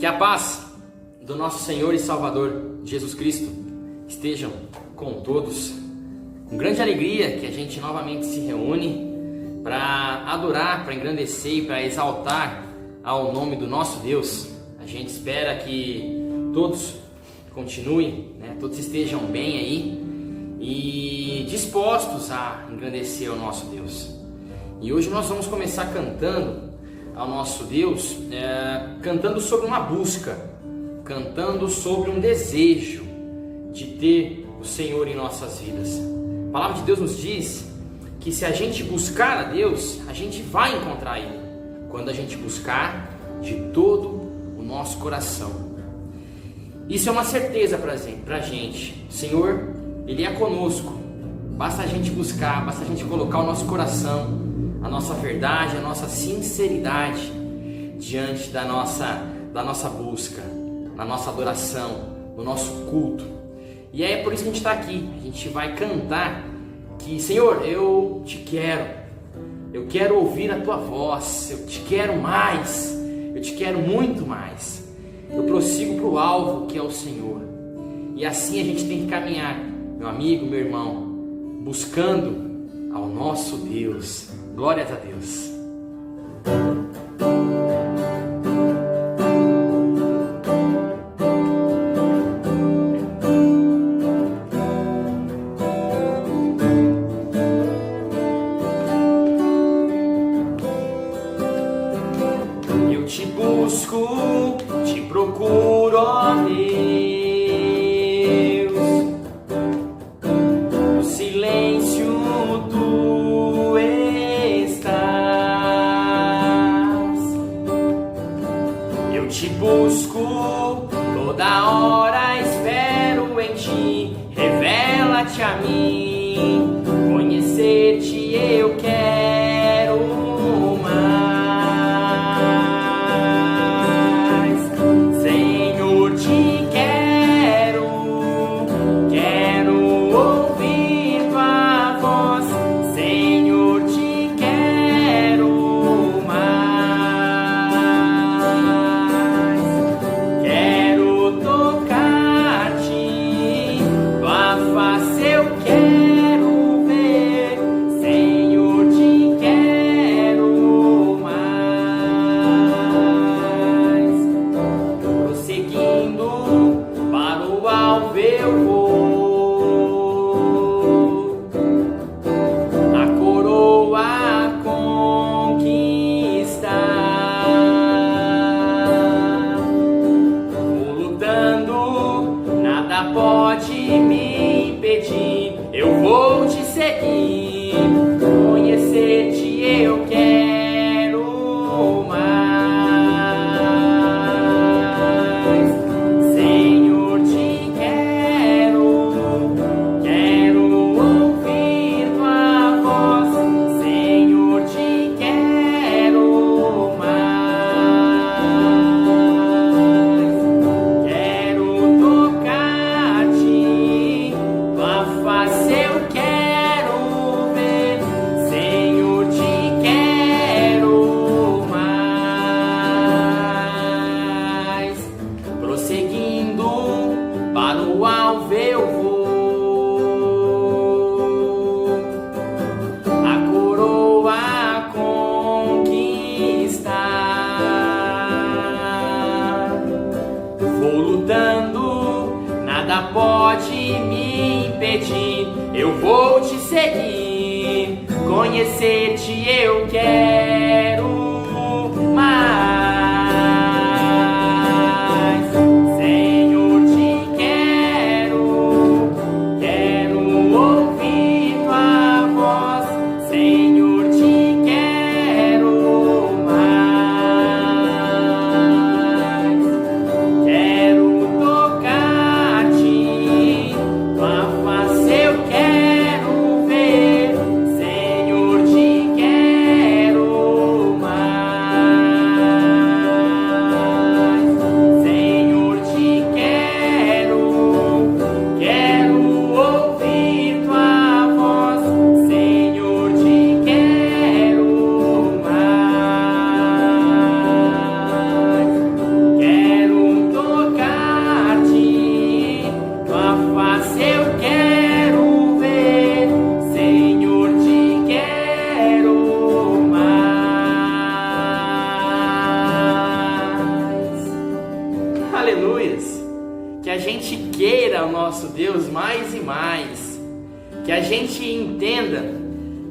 a paz do nosso Senhor e Salvador Jesus Cristo estejam com todos. Com grande alegria que a gente novamente se reúne para adorar, para engrandecer e para exaltar ao nome do nosso Deus. A gente espera que todos continuem, todos estejam bem aí e dispostos a engrandecer ao nosso Deus. E hoje nós vamos começar cantando ao nosso Deus, cantando sobre uma busca, cantando sobre um desejo de ter o Senhor em nossas vidas. A palavra de Deus nos diz que se a gente buscar a Deus, a gente vai encontrar Ele, quando a gente buscar de todo o nosso coração. Isso é uma certeza para a gente. O Senhor, Ele é conosco. Basta a gente buscar, basta a gente colocar o nosso coração, a nossa verdade, a nossa sinceridade diante da nossa busca, na nossa adoração, no nosso culto. E é por isso que a gente está aqui. A gente vai cantar que, Senhor, eu te quero ouvir a tua voz, eu te quero mais, eu te quero muito mais. Eu prossigo para o alvo que é o Senhor. E assim a gente tem que caminhar, meu amigo, meu irmão, buscando ao nosso Deus. Glórias a Deus. Eu te busco, te procuro, ó Deus. No silêncio tu estás. Eu te busco toda hora, espero em ti. Revela-te a mim, conhecer-te eu quero mais. Senhor, te quero ouvir tua voz. Senhor, te quero mais. Quero tocar-te, tua face eu quero ver. Senhor, te quero mais. Prosseguindo para o alvo eu vou, a coroa conquistar. Vou lutando, nada pode me impedir. Eu vou te seguir, conhecer-te eu quero mais. Senhor, te quero ouvir tua voz. Senhor, te quero mais. Quero tocar-te, tua face eu quero ver. Senhor, te quero mais. Prosseguindo para o alvo eu vou, a coroa conquistar. Vou lutando, nada pode me impedir. Eu vou te seguir, conhecer-te eu quero mais. Senhor, te quero ouvir tua voz. Senhor, te quero mais. Quero tocar-te, tua face eu quero ver. Senhor, te quero gente queira o nosso Deus mais e mais, que a gente entenda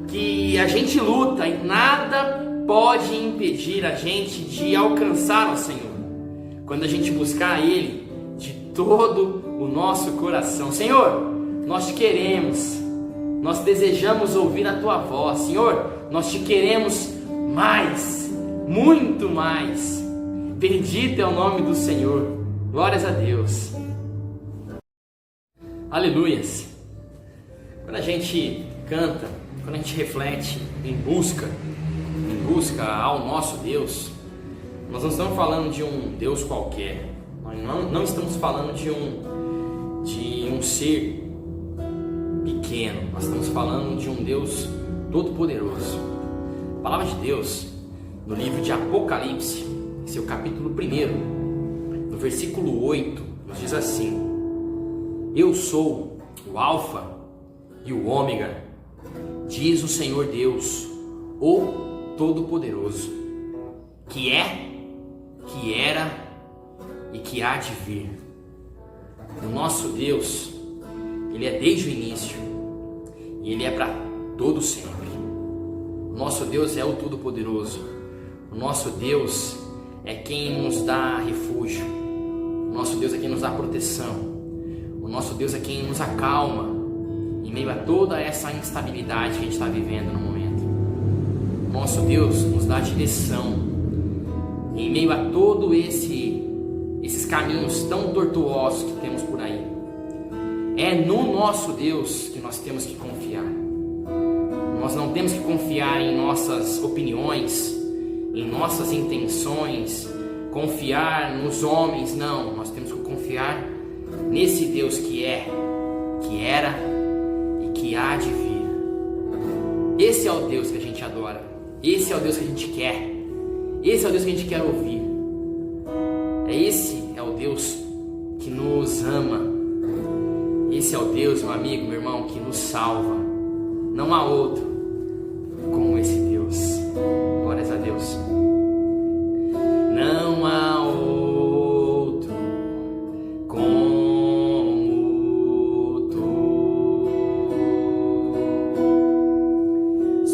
que a gente luta e nada pode impedir a gente de alcançar o Senhor, quando a gente buscar Ele de todo o nosso coração. Senhor, nós te queremos, nós desejamos ouvir a Tua voz. Senhor, nós te queremos mais, muito mais. Bendito é o nome do Senhor. Glórias a Deus. Aleluias. Quando a gente canta, quando a gente reflete em busca ao nosso Deus, nós não estamos falando de um Deus qualquer. Nós não estamos falando de um ser pequeno. Nós estamos falando de um Deus todo-poderoso. A palavra de Deus, no livro de Apocalipse, seu capítulo 1, no versículo 8, nos diz assim: Eu sou o Alfa e o Ômega, diz o Senhor Deus, o Todo-Poderoso, que é, que era e que há de vir. O nosso Deus, Ele é desde o início e Ele é para todo sempre. O nosso Deus é o Todo-Poderoso. O nosso Deus é quem nos dá refúgio. O nosso Deus é quem nos dá proteção. O nosso Deus é quem nos acalma em meio a toda essa instabilidade que a gente está vivendo no momento. O nosso Deus nos dá direção em meio a todo esses caminhos tão tortuosos que temos por aí. É no nosso Deus que nós temos que confiar. Nós não temos que confiar em nossas opiniões, em nossas intenções, confiar nos homens, não. Nós temos que confiar nesse Deus que é, que era e que há de vir. Esse é o Deus que a gente adora. Esse é o Deus que a gente quer. Esse é o Deus que a gente quer ouvir. Esse é o Deus que nos ama. Esse é o Deus, meu amigo, meu irmão, que nos salva. Não há outro como esse Deus. Glórias a Deus. Não há outro como Tu,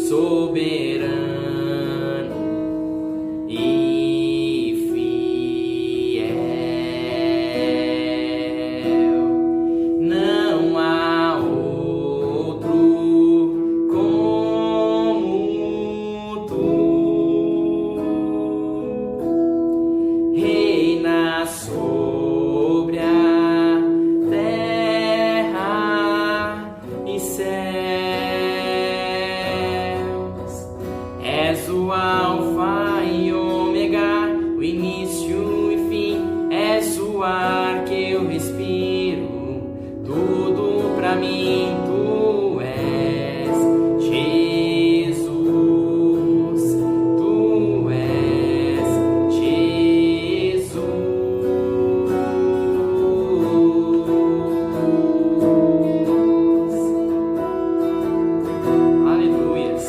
soberano e fiel. Não há outro como Tu, reina sobre a terra e céus. És o Alfa e Ômega, o início e fim. És o ar que eu respiro, tudo pra mim Tu és. Jesus, Tu és Jesus. Aleluias.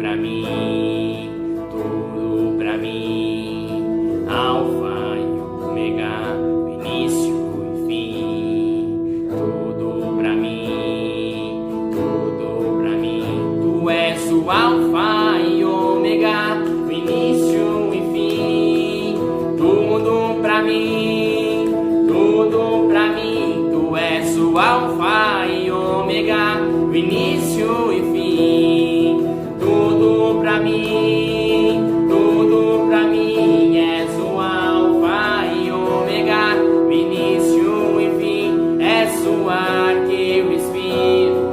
pra mim, tudo pra mim, Alfa e Ômega, o início e fim, tudo pra mim, tudo pra mim. Tu és o Alfa e Ômega, o início e fim, tudo pra mim, tudo pra mim. Tu és o Alfa e Ômega, o início e fim, tudo pra mim, tudo pra mim. És o Alfa e Ômega, o início e fim, és o ar que eu respiro,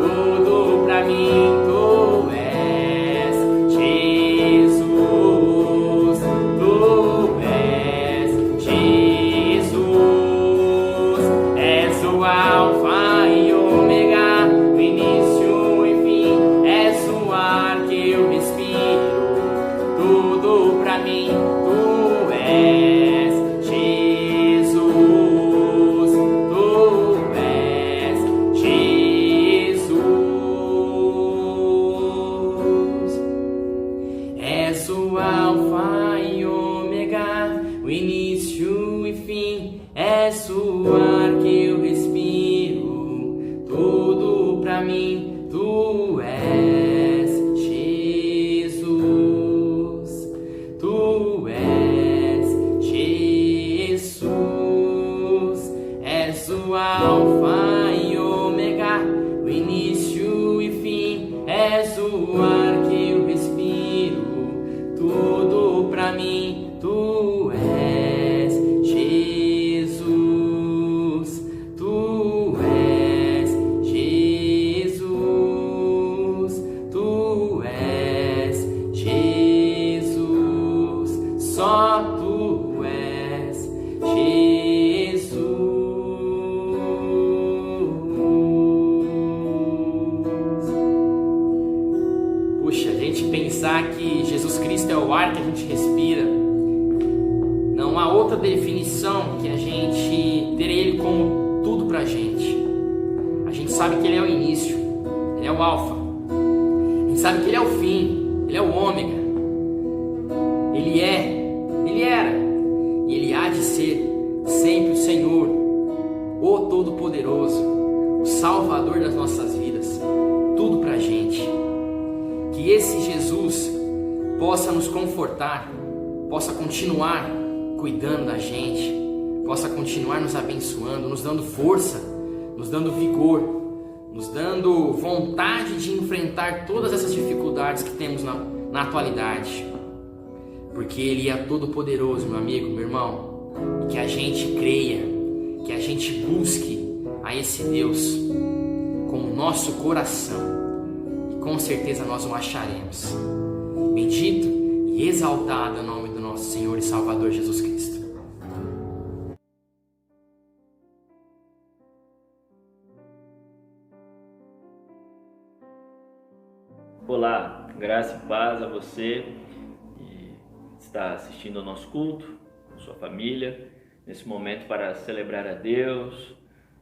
tudo pra mim. Tu és Jesus, tu és Jesus, és o Alfa e Ômega, o início e fim, és o ar que eu respiro, tudo pra mim. Tu és Jesus, tu és Jesus, és o Alfa e Ômega, o início e fim, és o ar que eu respiro, tudo pra mim. Tu és Jesus, tu és Jesus, és o Alfa e Ômega, o início e fim, és o ar que eu respiro, tudo pra mim. Tu és Jesus, tu és Jesus, tu és Jesus, só tu és Jesus. Puxa, a gente pensar que Jesus Cristo é o ar que a gente respira, não há outra definição que a gente ter Ele como tudo pra gente. A gente sabe que Ele é o início, Ele é o Alfa, a gente sabe que Ele é o fim, Ele é o Ômega, Ele era e Ele há de ser sempre o Senhor, o Todo-Poderoso, o Salvador das nossas vidas, tudo pra gente. Que esse Jesus possa nos confortar, possa continuar cuidando da gente, possa continuar nos abençoando, nos dando força, nos dando vigor, nos dando vontade de enfrentar todas essas dificuldades que temos na atualidade, porque Ele é todo poderoso, meu amigo, meu irmão, e que a gente creia, que a gente busque a esse Deus com o nosso coração, e com certeza nós o acharemos. Bendito e exaltado é o nome do nosso Senhor e Salvador Jesus Cristo. Olá, graça e paz a você que está assistindo ao nosso culto, a sua família, nesse momento para celebrar a Deus,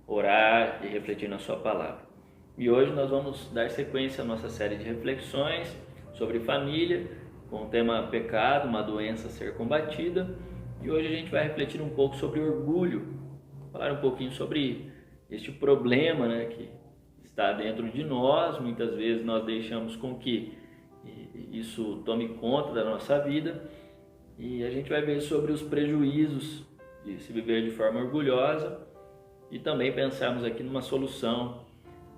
orar e refletir na sua palavra. E hoje nós vamos dar sequência à nossa série de reflexões sobre família, com o tema pecado, uma doença a ser combatida. E hoje a gente vai refletir um pouco sobre orgulho, falar um pouquinho sobre este problema, que está dentro de nós. Muitas vezes nós deixamos com que isso tome conta da nossa vida, e a gente vai ver sobre os prejuízos de se viver de forma orgulhosa e também pensarmos aqui numa solução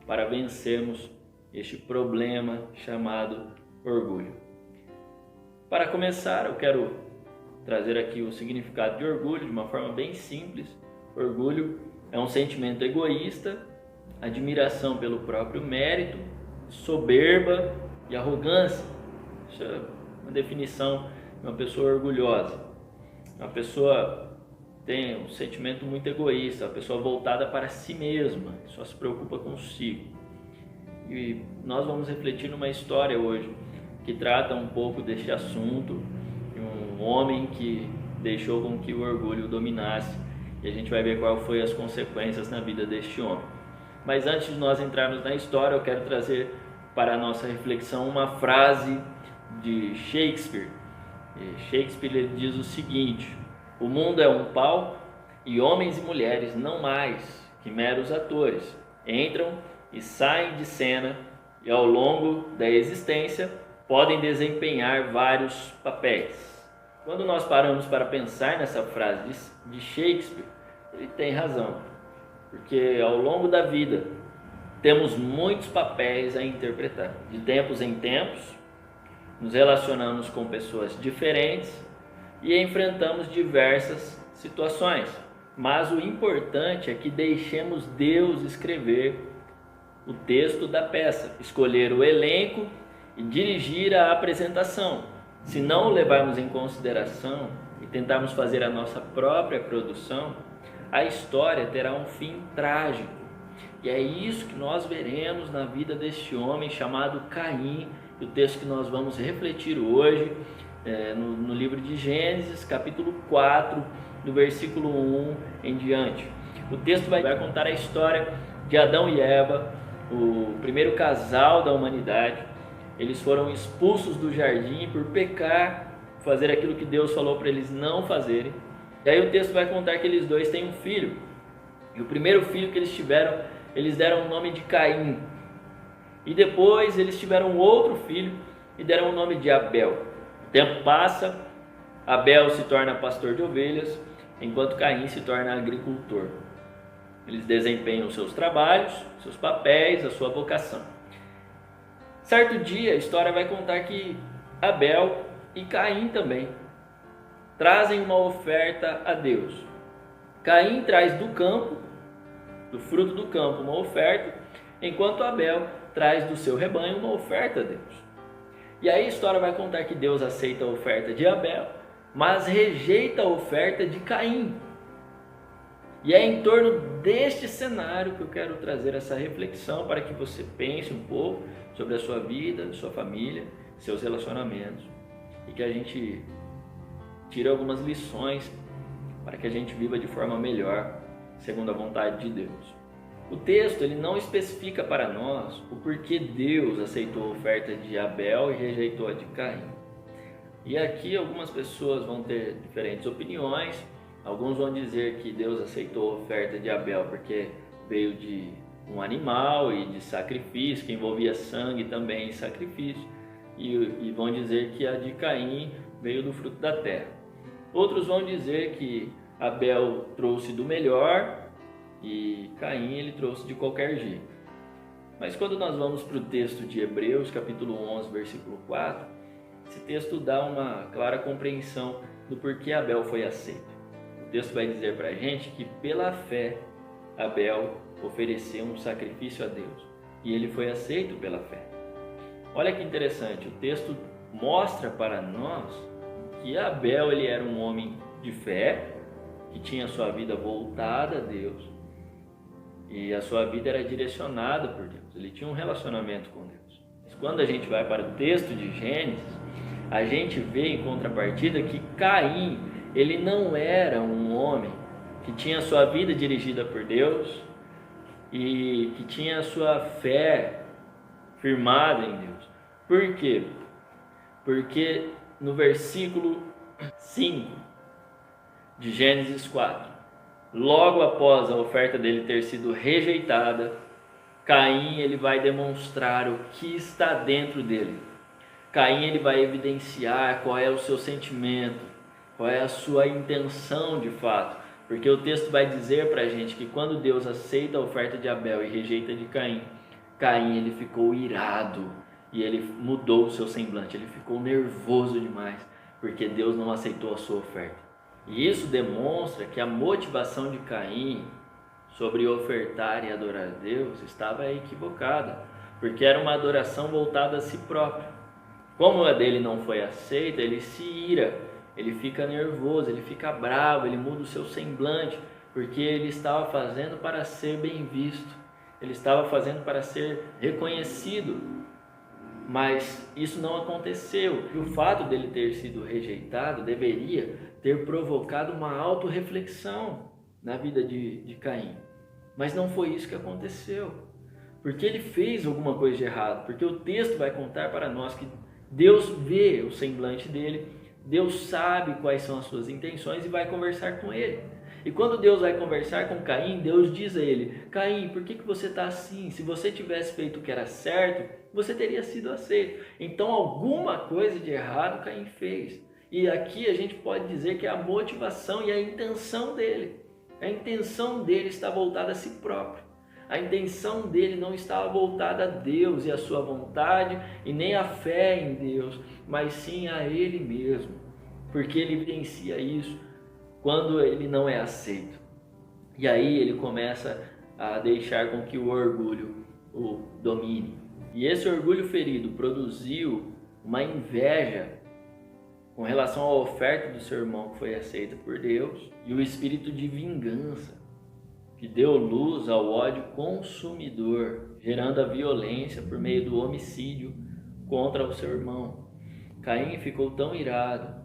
para vencermos este problema chamado orgulho. Para começar, eu quero trazer aqui o significado de orgulho de uma forma bem simples. Orgulho é um sentimento egoísta, admiração pelo próprio mérito, soberba e arrogância. Isso é uma definição de uma pessoa orgulhosa. Uma pessoa tem um sentimento muito egoísta, uma pessoa voltada para si mesma, só se preocupa consigo. E nós vamos refletir numa história hoje que trata um pouco deste assunto, de um homem que deixou com que o orgulho dominasse, e a gente vai ver qual foi as consequências na vida deste homem. Mas antes de nós entrarmos na história, eu quero trazer para a nossa reflexão uma frase de Shakespeare. Shakespeare ele diz o seguinte: o mundo é um palco e homens e mulheres, não mais que meros atores, entram e saem de cena e ao longo da existência podem desempenhar vários papéis. Quando nós paramos para pensar nessa frase de Shakespeare, ele tem razão, porque ao longo da vida temos muitos papéis a interpretar. De tempos em tempos, nos relacionamos com pessoas diferentes e enfrentamos diversas situações. Mas o importante é que deixemos Deus escrever o texto da peça, escolher o elenco e dirigir a apresentação. Se não o levarmos em consideração e tentarmos fazer a nossa própria produção, a história terá um fim trágico. E é isso que nós veremos na vida deste homem chamado Caim, o texto que nós vamos refletir hoje no livro de Gênesis, capítulo 4, do versículo 1 em diante. O texto vai contar a história de Adão e Eva, o primeiro casal da humanidade. Eles foram expulsos do jardim por pecar, fazer aquilo que Deus falou para eles não fazerem. E aí o texto vai contar que eles dois têm um filho. E o primeiro filho que eles tiveram, eles deram o nome de Caim. E depois eles tiveram outro filho e deram o nome de Abel. O tempo passa, Abel se torna pastor de ovelhas, enquanto Caim se torna agricultor. Eles desempenham seus trabalhos, seus papéis, a sua vocação. Certo dia, a história vai contar que Abel e Caim também trazem uma oferta a Deus. Caim traz do campo, do fruto do campo, uma oferta, enquanto Abel traz do seu rebanho uma oferta a Deus. E aí a história vai contar que Deus aceita a oferta de Abel, mas rejeita a oferta de Caim. E é em torno deste cenário que eu quero trazer essa reflexão para que você pense um pouco sobre a sua vida, sua família, seus relacionamentos, e que a gente tire algumas lições para que a gente viva de forma melhor, segundo a vontade de Deus. O texto ele não especifica para nós o porquê Deus aceitou a oferta de Abel e rejeitou a de Caim. E aqui algumas pessoas vão ter diferentes opiniões. Alguns vão dizer que Deus aceitou a oferta de Abel porque veio de um animal e de sacrifício, que envolvia sangue também e sacrifício. E vão dizer que a de Caim veio do fruto da terra. Outros vão dizer que Abel trouxe do melhor e Caim ele trouxe de qualquer jeito. Mas quando nós vamos para o texto de Hebreus, capítulo 11, versículo 4, esse texto dá uma clara compreensão do porquê Abel foi aceito. O texto vai dizer para a gente que pela fé Abel ofereceu um sacrifício a Deus e ele foi aceito pela fé. Olha que interessante, o texto mostra para nós que Abel ele era um homem de fé, que tinha a sua vida voltada a Deus e a sua vida era direcionada por Deus, ele tinha um relacionamento com Deus. Mas quando a gente vai para o texto de Gênesis, a gente vê em contrapartida que Caim ele não era um homem que tinha a sua vida dirigida por Deus e que tinha a sua fé firmada em Deus. Por quê? Porque no versículo 5 de Gênesis 4, logo após a oferta dele ter sido rejeitada, Caim ele vai demonstrar o que está dentro dele. Caim ele vai evidenciar qual é o seu sentimento, qual é a sua intenção de fato. Porque o texto vai dizer para a gente que quando Deus aceita a oferta de Abel e rejeita de Caim, Caim ele ficou irado e ele mudou o seu semblante, ele ficou nervoso demais, porque Deus não aceitou a sua oferta. E isso demonstra que a motivação de Caim sobre ofertar e adorar a Deus estava equivocada, porque era uma adoração voltada a si próprio. Como a dele não foi aceita, ele se ira, ele fica nervoso, ele fica bravo, ele muda o seu semblante, porque ele estava fazendo para ser bem visto, ele estava fazendo para ser reconhecido, mas isso não aconteceu. E o fato dele ter sido rejeitado deveria ter provocado uma autorreflexão na vida de Caim, mas não foi isso que aconteceu. porque ele fez alguma coisa de errado, porque o texto vai contar para nós que Deus vê o semblante dele, Deus sabe quais são as suas intenções e vai conversar com ele. E quando Deus vai conversar com Caim, Deus diz a ele: Caim, por que você está assim? Se você tivesse feito o que era certo, você teria sido aceito. Então alguma coisa de errado Caim fez. E aqui a gente pode dizer que é a motivação e a intenção dele. A intenção dele está voltada a si próprio. A intenção dele não estava voltada a Deus e a sua vontade e nem a fé em Deus, mas sim a ele mesmo. Porque ele evidencia isso quando ele não é aceito. E aí ele começa a deixar com que o orgulho o domine. E esse orgulho ferido produziu uma inveja com relação à oferta do seu irmão que foi aceita por Deus e o espírito de vingança que deu luz ao ódio consumidor, gerando a violência por meio do homicídio contra o seu irmão. Caim ficou tão irado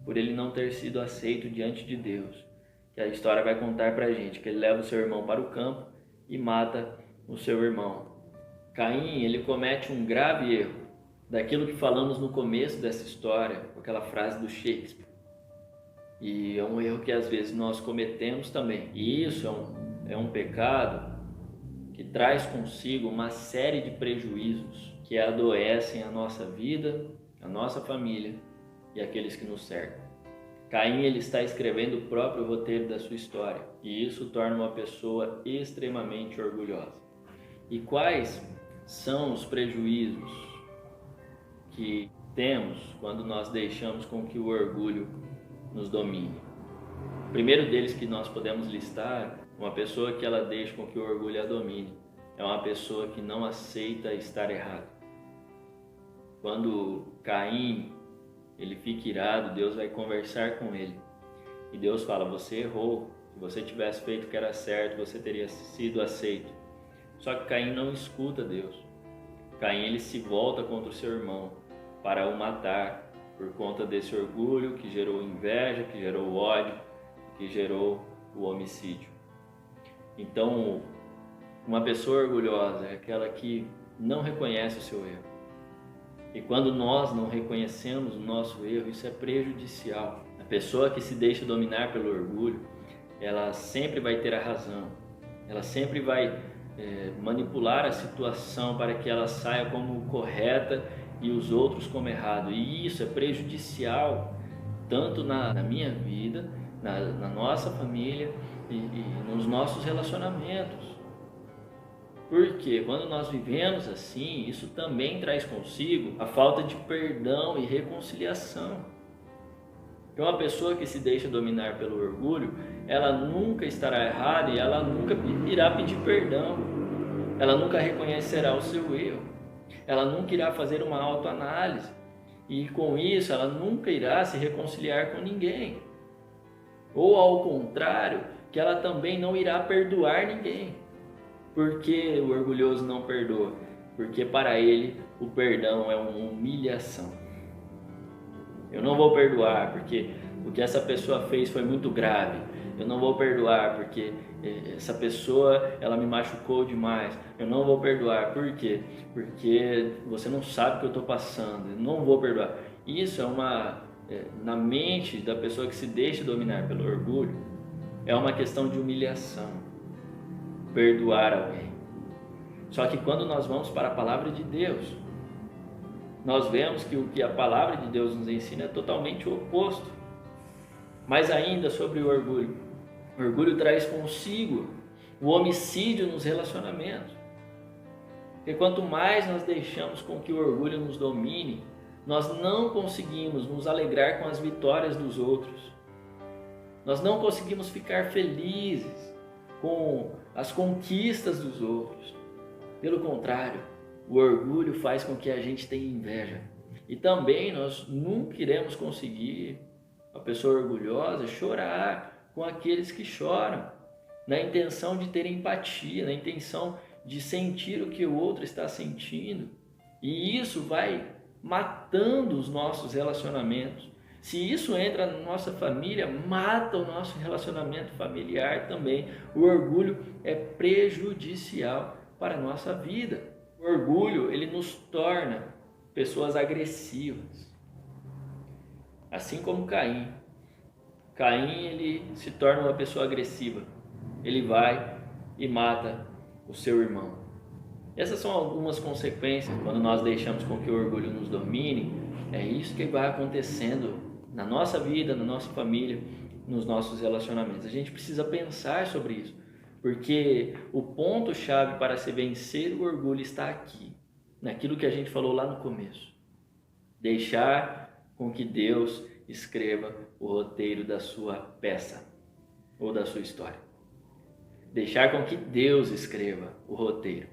por ele não ter sido aceito diante de Deus, que a história vai contar pra gente que ele leva o seu irmão para o campo e mata o seu irmão. Caim, ele comete um grave erro, daquilo que falamos no começo dessa história, com aquela frase do Shakespeare. E é um erro que às vezes nós cometemos também. E isso é um pecado que traz consigo uma série de prejuízos que adoecem a nossa vida, a nossa família e aqueles que nos cercam. Caim, ele está escrevendo o próprio roteiro da sua história, e isso torna uma pessoa extremamente orgulhosa. E quais são os prejuízos que temos quando nós deixamos com que o orgulho nos domine? O primeiro deles que nós podemos listar, uma pessoa que ela deixa com que o orgulho a domine, é uma pessoa que não aceita estar errado. Quando Caim ele fica irado, Deus vai conversar com ele. E Deus fala: você errou. Se você tivesse feito o que era certo, você teria sido aceito. Só que Caim não escuta Deus. Caim ele se volta contra o seu irmão para o matar por conta desse orgulho que gerou inveja, que gerou ódio, que gerou o homicídio. Então, uma pessoa orgulhosa é aquela que não reconhece o seu erro. E quando nós não reconhecemos o nosso erro, isso é prejudicial. A pessoa que se deixa dominar pelo orgulho, ela sempre vai ter a razão. Ela sempre vai manipular a situação para que ela saia como correta e os outros como errado. E isso é prejudicial tanto na minha vida, na nossa família e nos nossos relacionamentos. Porque quando nós vivemos assim, isso também traz consigo a falta de perdão e reconciliação. Então, uma pessoa que se deixa dominar pelo orgulho, ela nunca estará errada e ela nunca irá pedir perdão. Ela nunca reconhecerá o seu erro. Ela nunca irá fazer uma autoanálise. E com isso, ela nunca irá se reconciliar com ninguém. Ou ao contrário, que ela também não irá perdoar ninguém. Por que o orgulhoso não perdoa? Porque para ele o perdão é uma humilhação. Eu não vou perdoar porque o que essa pessoa fez foi muito grave. Eu não vou perdoar porque essa pessoa ela me machucou demais. Eu não vou perdoar. Por quê? Porque você não sabe o que eu estou passando. Eu não vou perdoar. Isso na mente da pessoa que se deixa dominar pelo orgulho, é uma questão de humilhação. Perdoar alguém. Só que quando nós vamos para a palavra de Deus, nós vemos que o que a palavra de Deus nos ensina é totalmente o oposto. Mas ainda sobre o orgulho. O orgulho traz consigo o homicídio nos relacionamentos. Porque quanto mais nós deixamos com que o orgulho nos domine, nós não conseguimos nos alegrar com as vitórias dos outros. Nós não conseguimos ficar felizes com as conquistas dos outros. Pelo contrário, o orgulho faz com que a gente tenha inveja. E também nós nunca iremos conseguir, a pessoa orgulhosa, chorar com aqueles que choram, na intenção de ter empatia, na intenção de sentir o que o outro está sentindo. E isso vai matando os nossos relacionamentos. Se isso entra na nossa família, mata o nosso relacionamento familiar também. O orgulho é prejudicial para a nossa vida. O orgulho, ele nos torna pessoas agressivas. Assim como Caim. Caim, ele se torna uma pessoa agressiva. Ele vai e mata o seu irmão. Essas são algumas consequências quando nós deixamos com que o orgulho nos domine. É isso que vai acontecendo na nossa vida, na nossa família, nos nossos relacionamentos. A gente precisa pensar sobre isso, porque o ponto-chave para se vencer o orgulho está aqui, naquilo que a gente falou lá no começo. Deixar com que Deus escreva o roteiro da sua peça ou da sua história. Deixar com que Deus escreva o roteiro.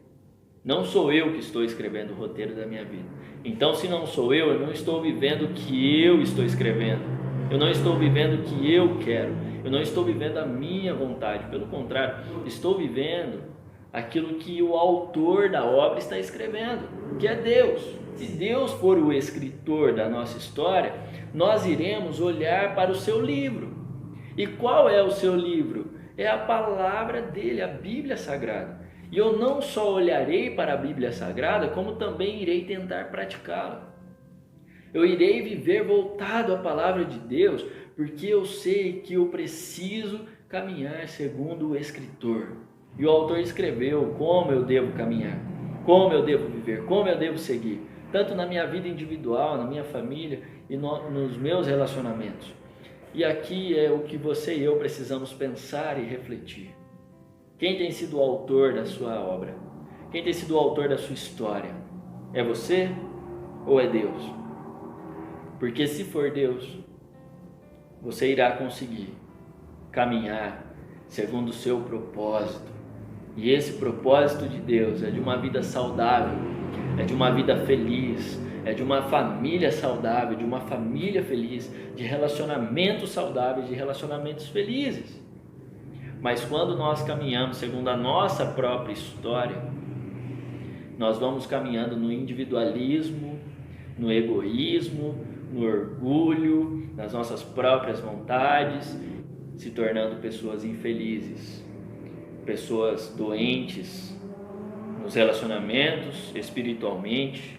Não sou eu que estou escrevendo o roteiro da minha vida. Então, se não sou eu não estou vivendo o que eu estou escrevendo. Eu não estou vivendo o que eu quero. Eu não estou vivendo a minha vontade. Pelo contrário, estou vivendo aquilo que o autor da obra está escrevendo, que é Deus. Se Deus for o escritor da nossa história, nós iremos olhar para o seu livro. E qual é o seu livro? É a palavra dele, a Bíblia Sagrada. E eu não só olharei para a Bíblia Sagrada, como também irei tentar praticá-la. Eu irei viver voltado à palavra de Deus, porque eu sei que eu preciso caminhar segundo o escritor. E o autor escreveu como eu devo caminhar, como eu devo viver, como eu devo seguir, tanto na minha vida individual, na minha família e nos meus relacionamentos. E aqui é o que você e eu precisamos pensar e refletir. Quem tem sido o autor da sua obra? Quem tem sido o autor da sua história? É você ou é Deus? Porque se for Deus, você irá conseguir caminhar segundo o seu propósito. E esse propósito de Deus é de uma vida saudável, é de uma vida feliz, é de uma família saudável, de uma família feliz, de relacionamentos saudáveis, de relacionamentos felizes. Mas quando nós caminhamos segundo a nossa própria história, nós vamos caminhando no individualismo, no egoísmo, no orgulho, nas nossas próprias vontades, se tornando pessoas infelizes, pessoas doentes nos relacionamentos, espiritualmente,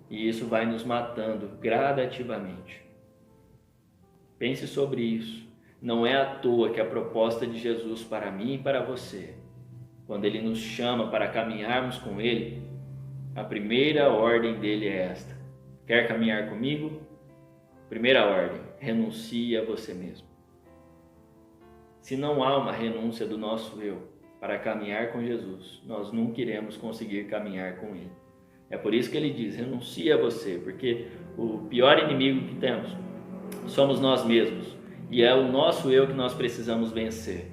e isso vai nos matando gradativamente. Pense sobre isso. Não é à toa que a proposta de Jesus para mim e para você, quando Ele nos chama para caminharmos com Ele, a primeira ordem dele é esta: quer caminhar comigo? Primeira ordem, renuncie a você mesmo. Se não há uma renúncia do nosso eu para caminhar com Jesus, nós nunca iremos conseguir caminhar com Ele. É por isso que Ele diz, renuncie a você, porque o pior inimigo que temos somos nós mesmos. E é o nosso eu que nós precisamos vencer.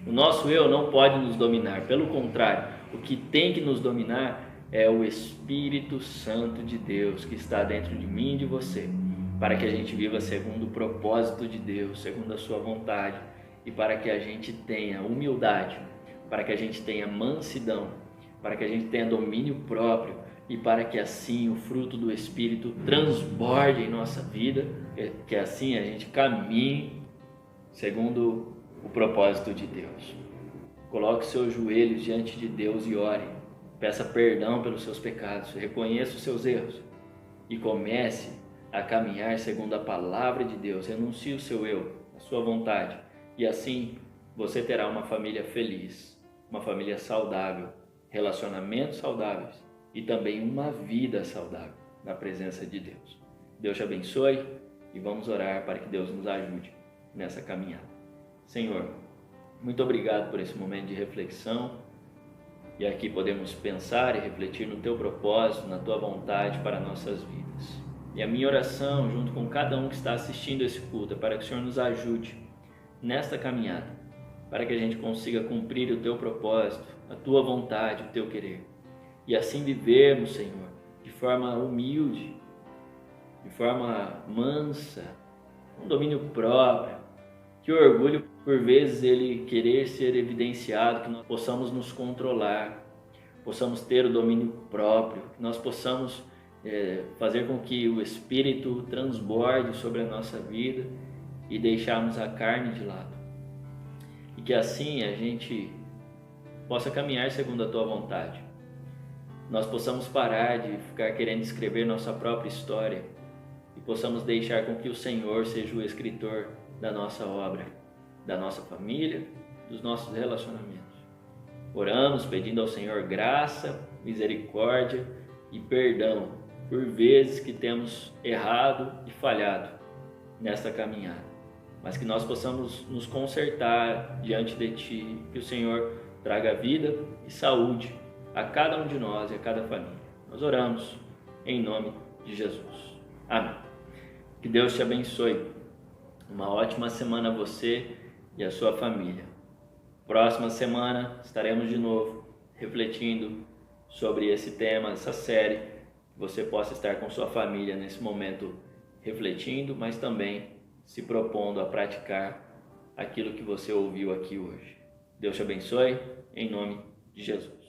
O nosso eu não pode nos dominar. Pelo contrário, o que tem que nos dominar é o Espírito Santo de Deus que está dentro de mim e de você, para que a gente viva segundo o propósito de Deus, segundo a sua vontade, e para que a gente tenha humildade, para que a gente tenha mansidão, para que a gente tenha domínio próprio, e para que assim o fruto do Espírito transborde em nossa vida, que assim a gente caminhe segundo o propósito de Deus. Coloque seus joelhos diante de Deus e ore. Peça perdão pelos seus pecados, reconheça os seus erros e comece a caminhar segundo a palavra de Deus. Renuncie o seu eu, a sua vontade, e assim você terá uma família feliz, uma família saudável, relacionamentos saudáveis e também uma vida saudável na presença de Deus. Deus te abençoe e vamos orar para que Deus nos ajude nessa caminhada. Senhor, muito obrigado por esse momento de reflexão, e aqui podemos pensar e refletir no Teu propósito, na Tua vontade para nossas vidas. E a minha oração, junto com cada um que está assistindo esse culto, é para que o Senhor nos ajude nesta caminhada, para que a gente consiga cumprir o Teu propósito, a Tua vontade, o Teu querer, e assim vivermos, Senhor, de forma humilde, de forma mansa, com domínio próprio, que o orgulho, por vezes, ele querer ser evidenciado, que nós possamos nos controlar, possamos ter o domínio próprio, que nós possamos fazer com que o Espírito transborde sobre a nossa vida e deixarmos a carne de lado. E que assim a gente possa caminhar segundo a Tua vontade. Nós possamos parar de ficar querendo escrever nossa própria história e possamos deixar com que o Senhor seja o escritor da nossa obra, da nossa família, dos nossos relacionamentos. Oramos pedindo ao Senhor graça, misericórdia e perdão por vezes que temos errado e falhado nesta caminhada, mas que nós possamos nos consertar diante de Ti, que o Senhor traga vida e saúde a cada um de nós e a cada família. Nós oramos em nome de Jesus. Amém. Que Deus te abençoe. Uma ótima semana a você e a sua família. Próxima semana estaremos de novo refletindo sobre esse tema, essa série. Que você possa estar com sua família nesse momento refletindo, mas também se propondo a praticar aquilo que você ouviu aqui hoje. Deus te abençoe, em nome de Jesus.